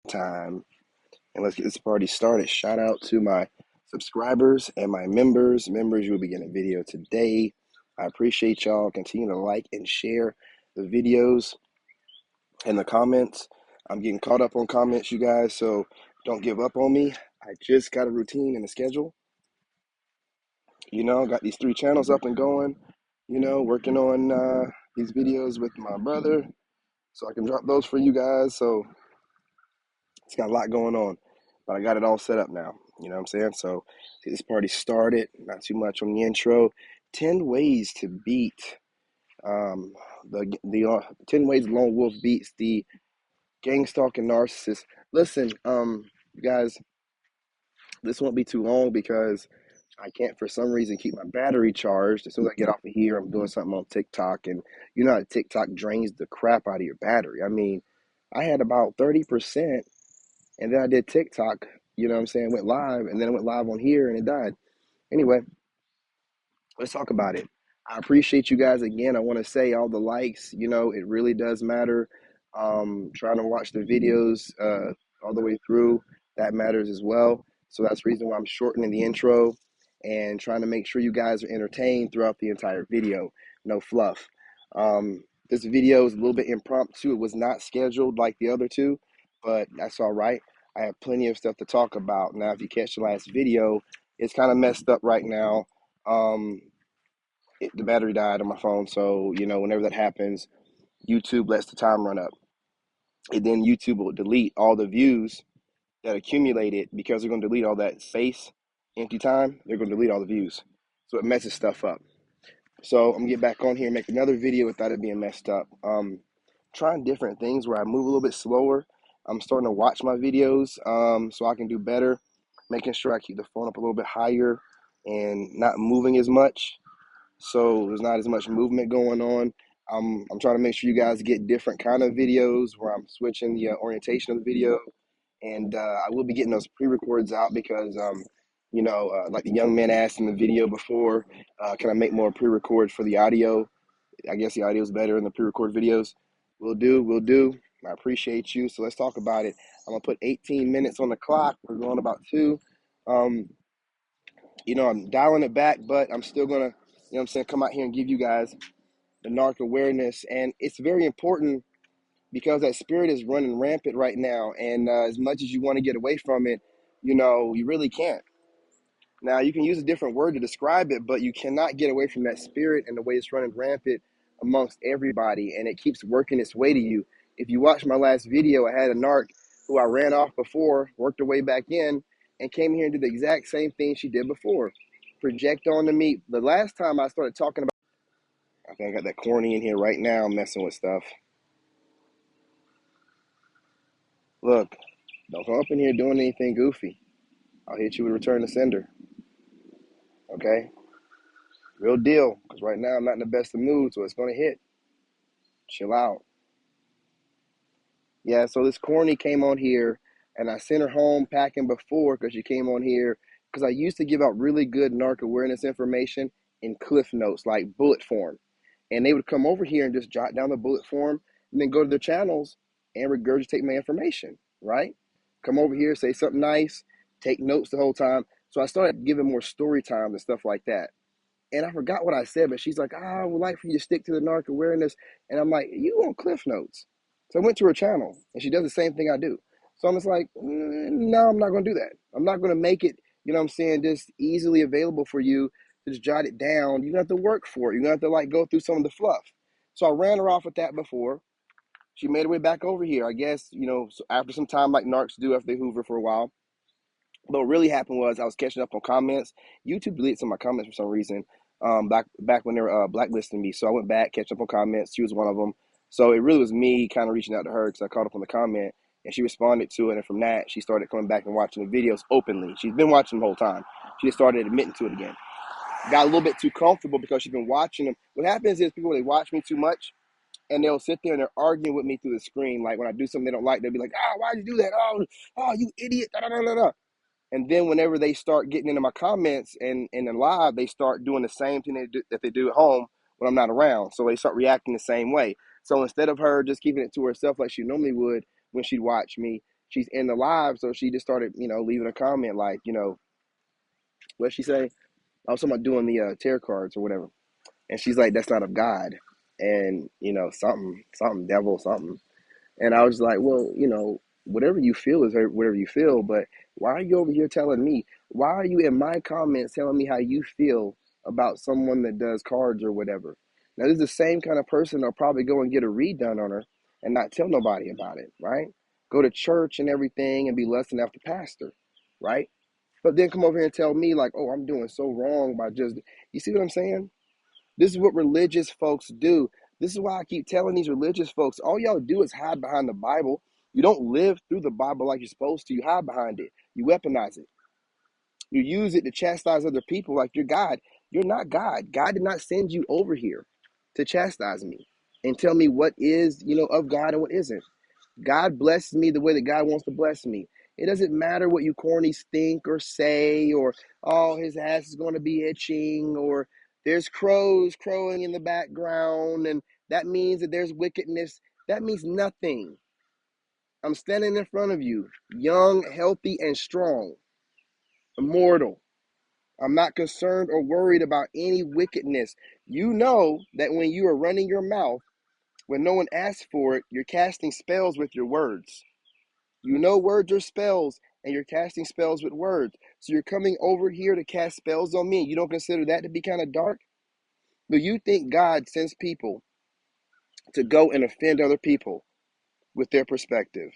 time, and let's get this party started. Shout out to my subscribers and my members. You will be getting a video today. I appreciate y'all. Continue to like and share the videos and the comments. I'm getting caught up on comments, you guys, so don't give up on me. I just got a routine and a schedule. Got these 3 channels up and going, working on these videos with my brother so I can drop those for you guys. So it's got a lot going on, but I got it all set up now. You know what I'm saying? So get this party started. Not too much on the intro. 10 ways to beat um, the 10 ways Lone Wolf beats the gang stalking narcissist. Listen, you guys, this won't be too long because I can't for some reason keep my battery charged. As soon as I get off of here, I'm doing something on TikTok, and you know how TikTok drains the crap out of your battery. I mean, I had about 30%, and then I did TikTok, you know what I'm saying, went live, and then I went live on here, and it died. Anyway, let's talk about it. I appreciate you guys again. I want to say all the likes, it really does matter. Trying to watch the videos all the way through, that matters as well. So that's the reason why I'm shortening the intro and trying to make sure you guys are entertained throughout the entire video. No fluff. This video is a little bit impromptu. It was not scheduled like the other two, but that's all right. I have plenty of stuff to talk about. Now, if you catch the last video, it's kind of messed up right now. Um, the battery died on my phone, so whenever that happens, YouTube lets the time run up, and then YouTube will delete all the views that accumulated because they're going to delete all that space, empty time. They're going to delete all the views, so it messes stuff up. So I'm gonna get back on here and make another video without it being messed up. Trying different things where I move a little bit slower. I'm starting to watch my videos so I can do better, making sure I keep the phone up a little bit higher and not moving as much, so there's not as much movement going on. I'm trying to make sure you guys get different kind of videos where I'm switching the orientation of the video, and I will be getting those pre-records out because like the young man asked in the video before, can I make more pre-records for the audio? I guess the audio is better in the pre-record videos. We'll do. I appreciate you. So let's talk about it. I'm gonna put 18 minutes on the clock. We're going about 2. Um, I'm dialing it back, but I'm still gonna, come out here and give you guys the narc awareness. And it's very important because that spirit is running rampant right now. And as much as you want to get away from it, you really can't. Now, you can use a different word to describe it, but you cannot get away from that spirit and the way it's running rampant amongst everybody. And it keeps working its way to you. If you watch my last video, I had a narc who I ran off before, worked her way back in, and came here and did the exact same thing she did before. Project onto me. The last time I started talking about, I think I got that corny in here right now, messing with stuff. Look, don't come up in here doing anything goofy. I'll hit you with return to sender. Okay? Real deal. Because right now I'm not in the best of mood, so it's going to hit. Chill out. Yeah, so this corny came on here, and I sent her home packing before because she came on here. Because I used to give out really good narc awareness information in cliff notes, like bullet form. And they would come over here and just jot down the bullet form and then go to their channels and regurgitate my information, right? Come over here, say something nice, take notes the whole time. So I started giving more story times and stuff like that. And I forgot what I said, but she's like, I would like for you to stick to the narc awareness. And I'm like, you on cliff notes. So I went to her channel, and she does the same thing I do. So I'm just like, no, I'm not going to do that. I'm not going to make it, just easily available for you to just jot it down. You're going to have to work for it. You're going to have to, go through some of the fluff. So I ran her off with that before. She made her way back over here. I guess, so after some time, like narcs do after they hoover for a while. But what really happened was I was catching up on comments. YouTube deleted some of my comments for some reason. Back when they were blacklisting me, so I went back, catch up on comments. She was one of them. So it really was me kind of reaching out to her because I caught up on the comment, and she responded to it. And from that, she started coming back and watching the videos openly. She's been watching the whole time. She just started admitting to it again. Got a little bit too comfortable because she's been watching them. What happens is people, they watch me too much, and they'll sit there and they're arguing with me through the screen. Like when I do something they don't like, they'll be like, why'd you do that? Oh, you idiot. Da, da, da, da, da. And then whenever they start getting into my comments and in live, they start doing the same thing that they do at home when I'm not around. So they start reacting the same way. So instead of her just keeping it to herself like she normally would when she'd watch me, she's in the live, so she just started, leaving a comment like, what she say? I was talking about doing the tarot cards or whatever, and she's like, "That's not of God," and something devil, something. And I was like, well, whatever you feel is whatever you feel, but why are you over here telling me? Why are you in my comments telling me how you feel about someone that does cards or whatever? Now, this is the same kind of person that'll probably go and get a read done on her and not tell nobody about it, right? Go to church and everything and be lusting after pastor, right? But then come over here and tell me like, oh, I'm doing so wrong by just, you see what I'm saying? This is what religious folks do. This is why I keep telling these religious folks, all y'all do is hide behind the Bible. You don't live through the Bible like you're supposed to. You hide behind it. You weaponize it. You use it to chastise other people like you're God. You're not God. God did not send you over here to chastise me and tell me what is, of God and what isn't. God blesses me the way that God wants to bless me. It doesn't matter what you cornies think or say, or, oh, his ass is going to be itching, or there's crows crowing in the background, and that means that there's wickedness. That means nothing. I'm standing in front of you, young, healthy, and strong, immortal. I'm not concerned or worried about any wickedness. You know that when you are running your mouth, when no one asks for it, you're casting spells with your words. You know words are spells, and you're casting spells with words. So you're coming over here to cast spells on me. You don't consider that to be kind of dark? Do you think God sends people to go and offend other people with their perspective?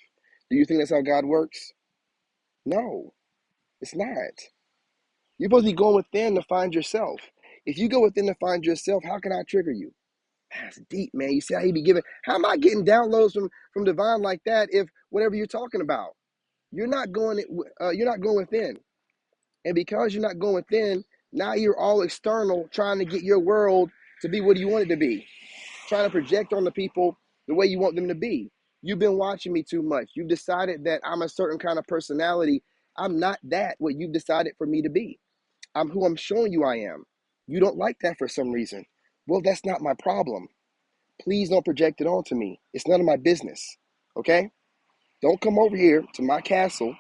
Do you think that's how God works? No, it's not. You're supposed to be going within to find yourself. If you go within to find yourself, how can I trigger you? That's deep, man. You see how he be giving? How am I getting downloads from divine like that if whatever you're talking about? You're not going within. And because you're not going within, now you're all external trying to get your world to be what you want it to be. Trying to project on the people the way you want them to be. You've been watching me too much. You've decided that I'm a certain kind of personality. I'm not that what you've decided for me to be. I'm who I'm showing you I am. You don't like that for some reason. Well, that's not my problem. Please don't project it onto me. It's none of my business. Okay? Don't come over here to my castle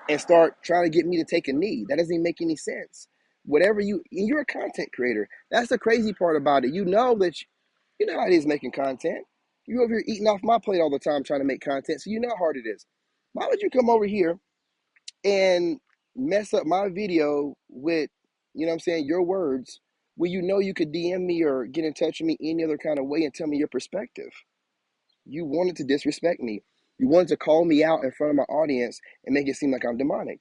and start trying to get me to take a knee. That doesn't even make any sense. You're a content creator. That's the crazy part about it. You know how it is making content. You're over here eating off my plate all the time trying to make content, so you know how hard it is. Why would you come over here and mess up my video with, your words, where you could DM me or get in touch with me any other kind of way and tell me your perspective? You wanted to disrespect me. You wanted to call me out in front of my audience and make it seem like I'm demonic.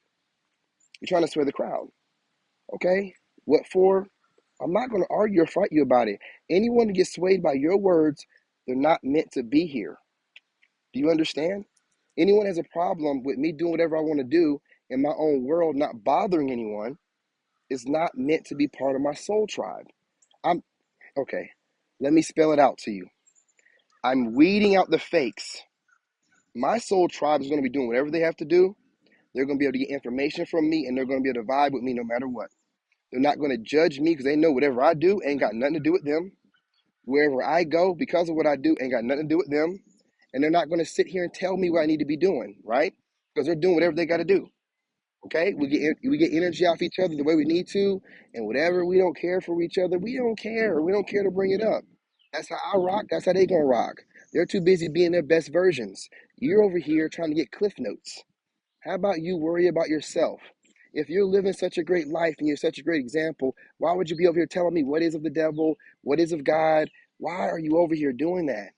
You're trying to sway the crowd. Okay? What for? I'm not going to argue or fight you about it. Anyone that gets swayed by your words, they're not meant to be here. Do you understand? Anyone has a problem with me doing whatever I want to do in my own world, not bothering anyone, is not meant to be part of my soul tribe. Okay. Let me spell it out to you. I'm weeding out the fakes. My soul tribe is going to be doing whatever they have to do. They're going to be able to get information from me, and they're going to be able to vibe with me no matter what. They're not going to judge me because they know whatever I do ain't got nothing to do with them. Wherever I go, because of what I do, ain't got nothing to do with them. And they're not going to sit here and tell me what I need to be doing, right? Because they're doing whatever they got to do. Okay? We get energy off each other the way we need to, and whatever we don't care for each other, we don't care. We don't care to bring it up. That's how I rock. That's how they gonna rock. They're too busy being their best versions. You're over here trying to get cliff notes. How about you worry about yourself? If you're living such a great life and you're such a great example, why would you be over here telling me what is of the devil, what is of God? Why are you over here doing that?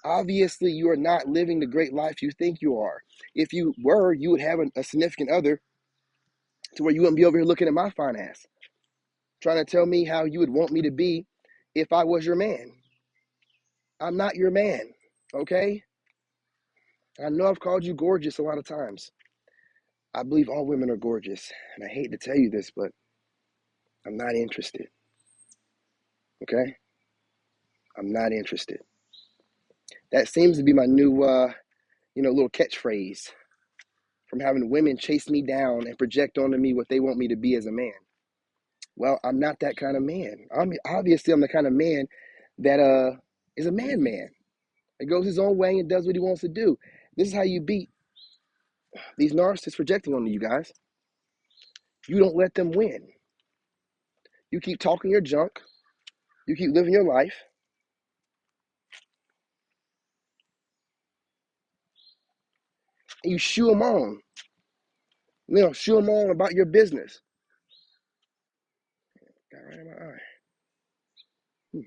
Obviously, you are not living the great life you think you are. If you were, you would have a significant other to where you wouldn't be over here looking at my fine ass, trying to tell me how you would want me to be if I was your man. I'm not your man, okay? I know I've called you gorgeous a lot of times. I believe all women are gorgeous, and I hate to tell you this, but I'm not interested, okay? I'm not interested. That seems to be my new, little catchphrase from having women chase me down and project onto me what they want me to be as a man. Well, I'm not that kind of man. Obviously, I'm the kind of man that is a man. It goes his own way and does what he wants to do. This is how you beat these narcissists projecting on you guys. You don't let them win. You keep talking your junk. You keep living your life. And you shoo them on. Shoo them on about your business. Got right in my eye.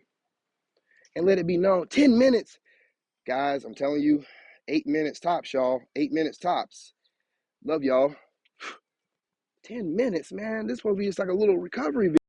And let it be known. 10 minutes. Guys, I'm telling you, 8 minutes tops, y'all. 8 minutes tops. Love y'all. 10 minutes, man. This will be just like a little recovery video.